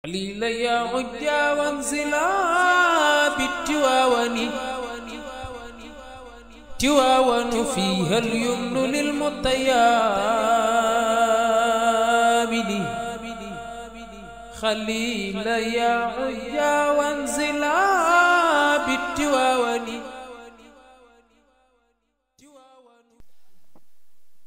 قليل يا عجا وانزلا بالتواون تواون فيها اليمن للمطيابد خليل يا عجا وانزلا بالتواون.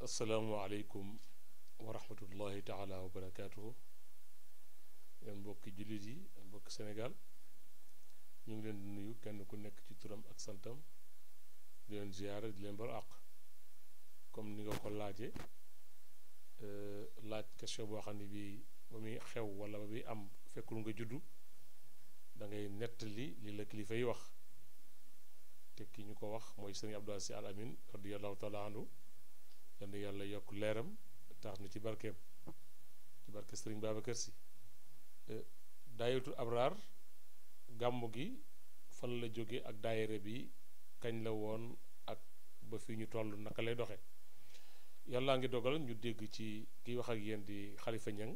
السلام عليكم ورحمة الله تعالى وبركاته. yéen mbokki jullit yi mbokki Sénégal ñu ngi leen di nuyu kenn ku nekk ci turam ak santam di leen ziyaara di leen baal àq comme ni nga ko laaje laaj question boo xam ne bii ba muy xew wala ba muy am fekkul nga juddu da ngay nettali li la kilifa yi wax te ki ñu ko wax mooy sëriñ Abdou Aziz Sy Al Amine radiyallahu taala anhu yal yàlla yokk leeram tax na ci barkeem ci barke sëriñ Babacar Sy. daayiratul abraar gàmmu gi fan la jóge ak daayira bi kañ la woon ak ba fii ñu toll naka lay doxe yàllaa ngi dogal ñu dégg ci kiy wax ak yéen di Khalifa Niang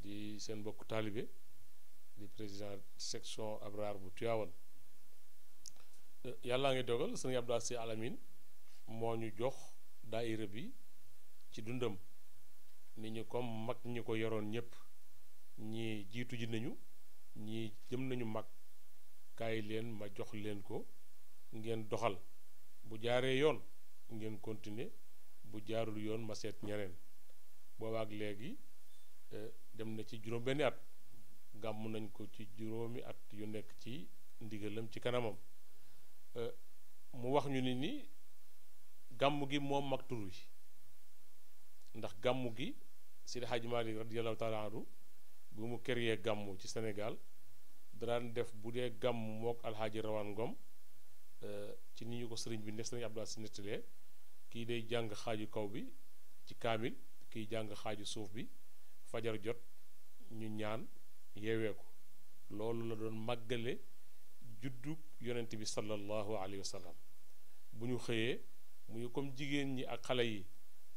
di seen mbokk taalibe di président section abraar bu Tivaouane yàllaa ngi dogal sëñ Abdou Aziz Sy Al Amine moo ñu jox daayira bi ci dundam nit ñu comme mag ñi ko yoroon ñépp ñii jiitu ji nañu ñii jëm nañu mag kaay leen ma jox leen ko ngeen doxal bu jaaree yoon ngeen continuer bu jaarul yoon ma seet ñeneen boobaak léegi dem na ci juróom benni at gàmm nañ ko ci juróomi at yu nekk ci ndigalam ci kanamam mu wax ñu ni gàmm gi moom mag tur wi ndax gàmm gi Seydi Hadji Malick radiyallahu taala anhu bu mu créé gàmmu ci Sénégal daan def bu dee gàmmu mook alxaaji rawaan ngom ci ni ñu ko sëriñ bi ne sëriñ Abdou Aziz Sy nettalee kii day jàng xaaju kaw bi ci kaamil kiy jàng xaaju suuf bi fajar jot ñu ñaan yeewee ko loolu la doon màggale juddu yonent bi sallallahu alayhi wa sallam bu ñu xëyee mu ñu comme jigéen ñi ak xale yi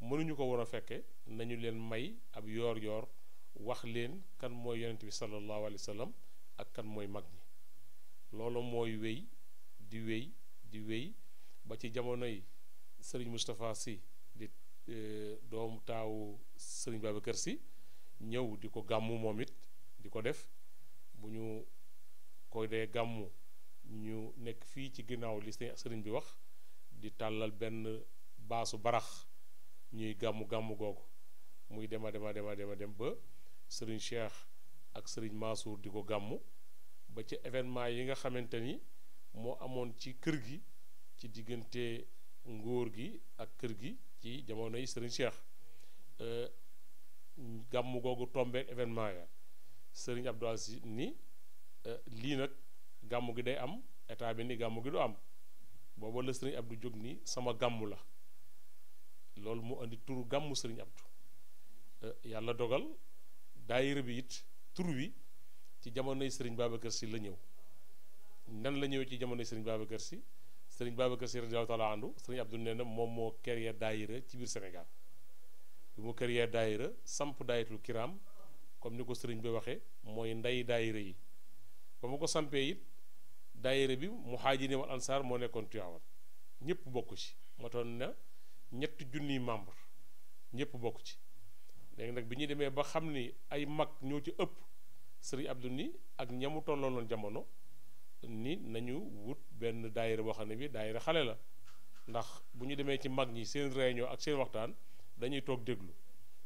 mënuñu ko war a fekke nañu leen may ab yoor yoor wax leen kan mooy yonent bi sallallahu alayhi wa sallam ak kan mooy mag ñi loolu mooy wéy di wéy di wéy ba ci jamonoy sëriñ Moustapha Sy di doomu taawu sëriñ Babacar Sy ñëw di ko gàmmu moom it di ko def bu ñu koy dee gàmmu ñu nekk fii ci ginnaaw li sëriñ bi wax di tàllal benn baasu barax ñuy gàmmu googu muy dema dem ba sëriñ Cheikh ak sëriñ Mansour di ko gàmmu ba ci événement yi nga xamante ni moo amoon ci kër gi ci diggante ngóor gi ak kër gi ci jamono yi sëriñ Cheikh gàmmu googu tombeek événement ya sëriñ Abdou Aziz ni lii nag gàmmu gi day am état bi ni gàmmu gi du am booba la sëriñ Abdou jóg ni sama gàmmu la loolu mu indi turu gàmmu sëriñ Abdou yàlla dogal daayira bi it tur wi ci jamonoy sëriñ Babacar Sy la ñëw nan la ñëwee ci jamonoy sëriñ Babacar Sy sëriñ Babacar Sy radiyallahu taala anhu sëriñ Abdou nee na moom moo créé daayira ci biir Sénégal bi mu créé daayira samp daayitul kiram comme ni ko sëriñ bi waxee mooy ndey daayira yi ba mu ko sampee it daayira bi muhaajiriin wal ansaar moo nekkoon Tivaouane ñëpp bokk ci matoon na 3 membre ñëpp bokk ci léegi nag bi ñu demee ba xam ni ay mag ñoo ci ëpp sëriñ Abdou ni ak ñamu tollooloon jamono ni nañu wut benn daayira boo xam ne bi daayira xale la ndax bu ñu demee ci mag ñi seen réunion ak seen waxtaan dañuy toog déglu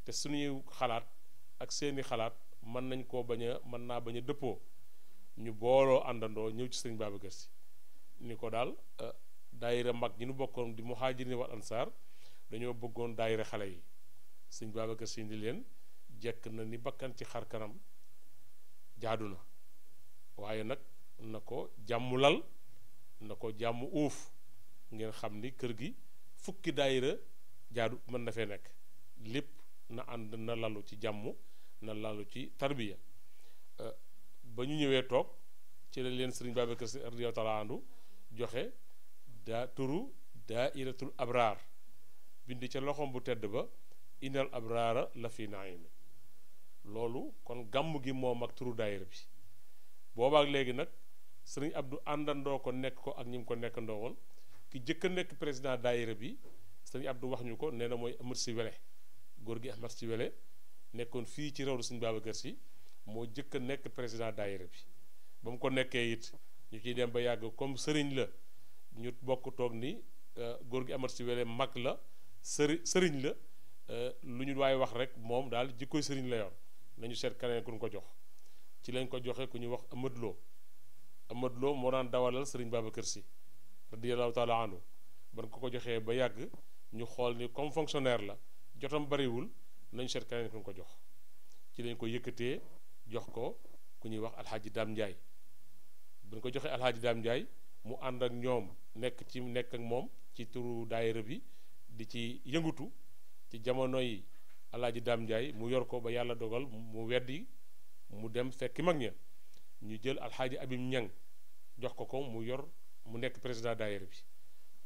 te suñuy xalaat ak seeni xalaat mën naa bañ a dëppoo ñu booloo àndandoo ñëw ci sëriñ Babacar Sy ni ko daal daayira mag ñi nu bokkoon di muhaajiriin wal ansaar dañoo bëggoon daayira xale yi sëñ Babacar Sy ni leen jekk na ni bakkan ci xar kanam jaadu na waaye nag na ko jàmm lal na ko jàmm uuf ngeen xam ni kër gi fukki daayira jaadu mën na fee nekk lépp na ànd na lalu ci jàmm na lalu ci tarbiya ba ñu ñëwee toog ci la leen sëriñ Babacar Sy radiyallahu taala anhu joxe turu daayiratul abraar bind ca loxoom bu tedd ba innal abraara la fi naimi loolu kon gàmm gi moo mag turu daayira bi boobaak léegi nag sëriñ Abdou àndandoo ko nekk ko ak ñi mu ko nekkandoo woon ki jëkk a nekk président daayira bi sëriñ Abdou wax ñu ko nee na mooy Amat Si Wele góor gi Amat Si Wele nekkoon fii ci rawdu sëriñ Babacar Si moo jëkk a nekk président daayira bi ba mu ko nekkee it ñu ciy dem ba yàgg comme sëriñ la ñu bokk toog ni góor gi Amat Si Wele mag la sëriñ la lu ñu waaye wax rek moom daal jikkoy sëriñ la yor nañu seet keneen ku ñu ko jox ci lañ ko joxe ku ñuy wax Amadou Lo moo daan dawalal sëriñ Babacar Si radiyallahu taala anhu ban ko joxee ba yàgg ñu xool ni comme fonctionnaire la jotam bariwul nañu seet keneen ku ñu ko jox ci lañ ko yëkkatee jox ko ku ñuy wax alxaaji Daam Njaay bu ñu ko joxee alxaaji Daam Njaay mu ànd ak ñoom nekk ak moom ci turu daayira bi di ci yëngutu ci jamonoy alxaaji Daam Njaay mu yor ko ba yàlla dogal mu weddi mu dem fekki mag ña ñu jël alxaaji Abim Ñang jox ko mu nekk président daayira bi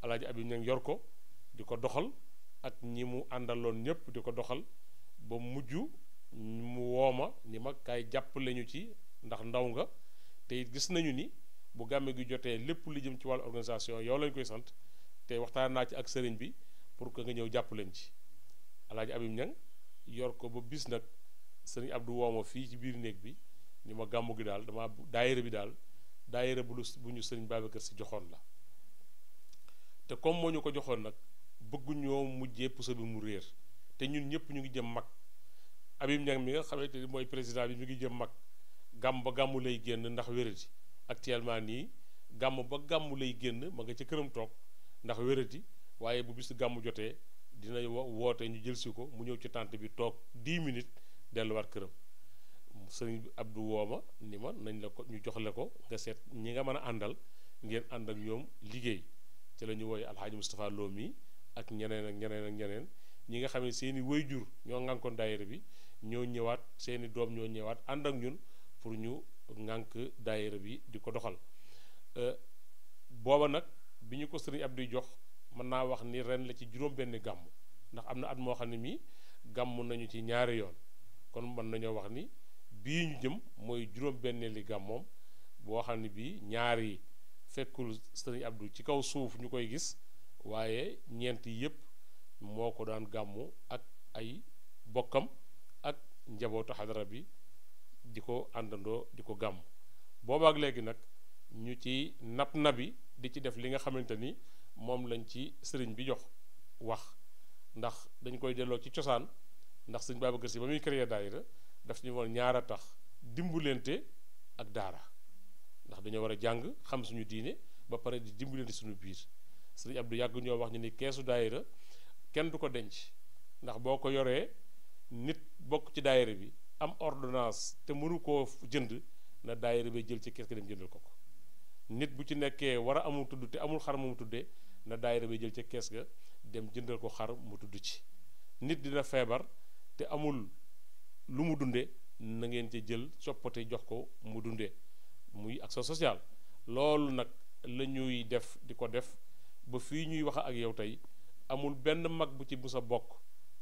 alxaaji Abim Ñang yor ko di ko doxal ak ñi mu àndaloon ñépp di ko doxal ba mujj mu wooma ni ma kaay jàppale ñu ci ndax ndaw nga te gis nañu ni bu gàmme gi jotee lépp li jëm ci wàllu organisation yow lañ koy sant te waxtaan naa ci ak sëriñ bi pour que nga ñëw jàpp leen ci alaaji Abim Ñang yor ko ba bis nag sëriñ Abdou wooma fii ci biir néeg bi ni ma gàmmu gi daal dama daayira bi daal daayira bu ñu sëriñ Babacar Si joxoon la te comme moo ñu ko joxoon nag bëgguñoo mujjee puso bi mu réer te ñun ñëpp ñu ngi jëm mag Abim Ñang mi nga xamante ni mooy président bi mi ngi jëm mag gàmmu lay génn ndax wéradi actuellement nii gàmmu lay génn ma nga ca këram toog ndax wéradi waaye bu bis gàmmu jotee dina woote ñu jël si ko mu ñëw ci tànt bi toog 10 minutes delluwaat këram sëriñ Abdou wooma ni ma nañ la ko ñu joxle ko nga seet ñi nga mën a àndal ngeen ànd ak ñoom liggéey ci la ñu wooye alxaaji Moustapha Lo mi ak ñeneen ñi nga xam ne seeni waajur ñoo ŋànkoon daayira bi ñoo ñëwaat seeni doom ñoo ñëwaat ànd ak ñun pour ñu ŋànk daayira bi di ko doxal booba nag bi ñu ko sëriñ Abdou jox mën naa wax ni ren la ci juróom-benni gàmm ndax am na at moo xam ne mii gàmm nañu ci ñaari yoon kon mën nañoo wax ni bii ñu jëm mooy juróom-benneeli gàmmoom boo xam ne bii ñaar yi fekkul sëriñ Abdou ci kaw suuf ñu koy gis waaye ñeent yépp moo ko daan gàmmu ak ay bokkam ak njabootu xadara bi di ko àndandoo di ko gàmm boobaak léegi nag ñu ci nabi di ci def li nga xamante ni moom lañ ci sëriñ bi jox wax ndax dañ koy delloo ci cosaan ndax sëriñ Babacar Si ba muy créer daayira daf ñu woon ñaar a tax dimbalante ak daara ndax dañoo war a jàng xam suñu diine ba pare di dimbalante suñu biir sëriñ Abdou yàgg ñoo wax ñu ni keesu daayira kenn du ko denc ndax boo ko yoree nit bokk ci daayira bi am ordonnance te mënu koo jënd na daayira bi jël ci kees ga dem jëndal ko nit bu ci nekkee war a amul tudd te amul xar mu tuddee na daayira bi jël ci kees ga dem jëndal ko xar mu tudd ci nit dina feebar te amul lu mu dundee na ngeen ci jël coppate jox ko mu dundee muy action sociale loolu nag la ñuy def di ko def ba fii ñuy wax ak yow tey amul benn mag bu ci musa bokk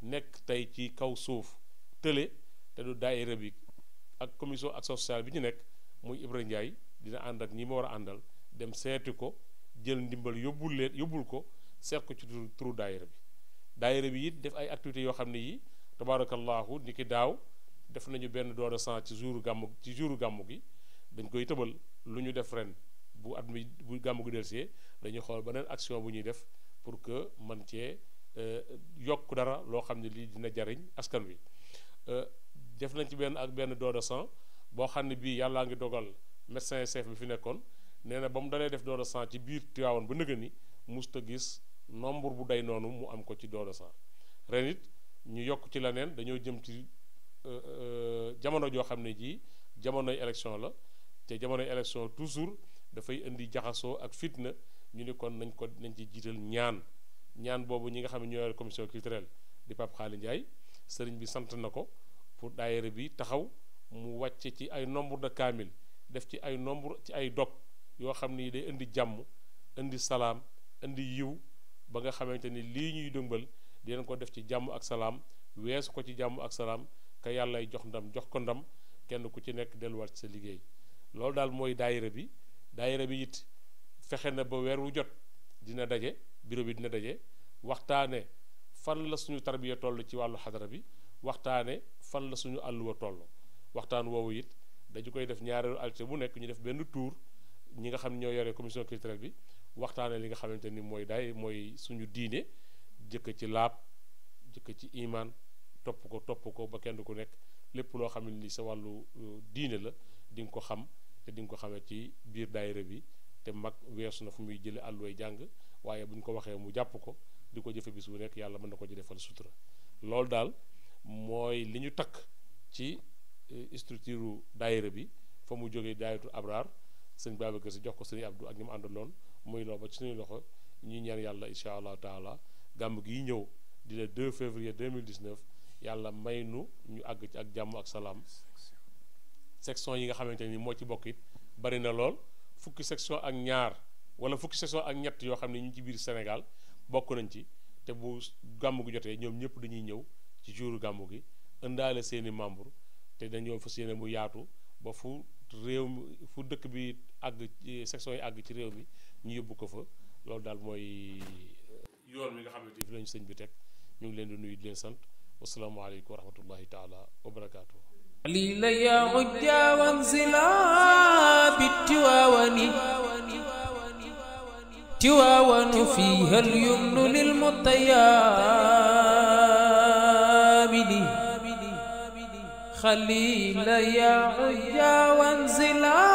nekk tey ci kaw suuf tële te du daayira bi ak commission action sociale bi ñu nekk muy Ibra Ndiaye dina ànd ak ñi ma war a àndal dem seeti ko jël ndimbal yóbbul ko seet ko ci turu daayira bi it def ay activités yoo xam ne yi tabarakallahu ni ki daaw def nañu benn don de sang ci jouru gàmmu gi dañ koy tëbal lu ñu def ren bu at mi bu gàmmu gi delsee dañuy xool beneen action bu ñuy def pour que man cee yokk dara loo xam ne lii dina jariñ askan wi def nañ ci benn don de sang boo xam ne bii yàllaa ngi dogal médecin chef bi fi nekkoon nee na ba mu dalee def don de sang ci biir Tiwaawan ba nëgë ni musta gis nombre bu day noonu mu am ko ci don de sang ren it ñu yokk ci leneen dañoo jëm ci jamono joo xam ne jii jamonoy élection la te jamonoy élection toujours dafay indi jaxasoo ak fitna ñu ni kon nañ ci jiital ñaan boobu ñi nga xam ne ñoo yor commission culturelle di Pape Xaali Ndiaye sëriñ bi sant na ko pour daayira bi taxaw mu wàcce ci ay nombre de kaamil def ci ay nombre ci ay dog yoo xam ni day indi jàmm indi salaam indi yiw ba nga xamante ni lii ñuy dëngbal dinañ ko def ci jàmm ak salaam weesu ko ci jàmm ak salaam ka yàllay jox ndam jox ko ndam kenn ku ci nekk delluwaat ci sa liggéey loolu daal mooy daayira bi it fexe na ba weer wu jot dina daje bureau bi dina daje waxtaane fan la suñu tarbiya toll ci wàllu xadara bi waxtaane fan la suñu àlluwa toll waxtaan woowu it dañu koy def ñaareelu altine bu nekk ñu def benn tour ñi nga xam ne ñoo yore commission culturelle bi waxtaane li nga xamante ni mooy suñu diine jëkk ci laab jëkk ci imaan topp ko ba kenn ku nekk lépp loo xam ne ni sa wàllu diine la di nga ko xam te di nga ko xamee ci biir daayira bi te mag weesu na fu muy jële àlluway jàng waaye bu ñu ko waxee mu jàpp ko di ko jëfe bis bu nekk yàlla mën na ko ci defal sutura loolu daal mooy li ñu takk ci structure daayira bi fa mu jógee daayatu abraar sëñ Babacar Si jox ko sëñ Abdou ak ñi mu àndaloon muy loo ba ci suñuy loxo ñuy ñaan yàlla incha allahu taala gàmm gi ñëw di le 2 février 2019 yàlla may ñu àgg ci ak jàmm ak salaam section yi nga xamante ni moo ci bokk it bari na lool fukki section ak ñaar wala fukki section ak ñett yoo xam ne ñu ci biir Sénégal bokk nañ ci te bu gàmm gu jotee ñoom ñëpp dañuy ñëw ci jouru gàmm gi indaale seeni membre te dañoo fas yéene mu yaatu ba fu dëkk bi àgg section yi àgg ci réew mi ñu yóbbu ko fa loolu daal mooy yoon wi nga xamante ni fi lañu sëñ bi teg ñu ngi leen di nuyu di leen sant wasalaamaaleykum wa rahmatullahi taala wa barakaatu. قليلا يا عجا وانزلا بالتواون تواون فيها اليمن للمطيابد خليلا يا عجا وانزلا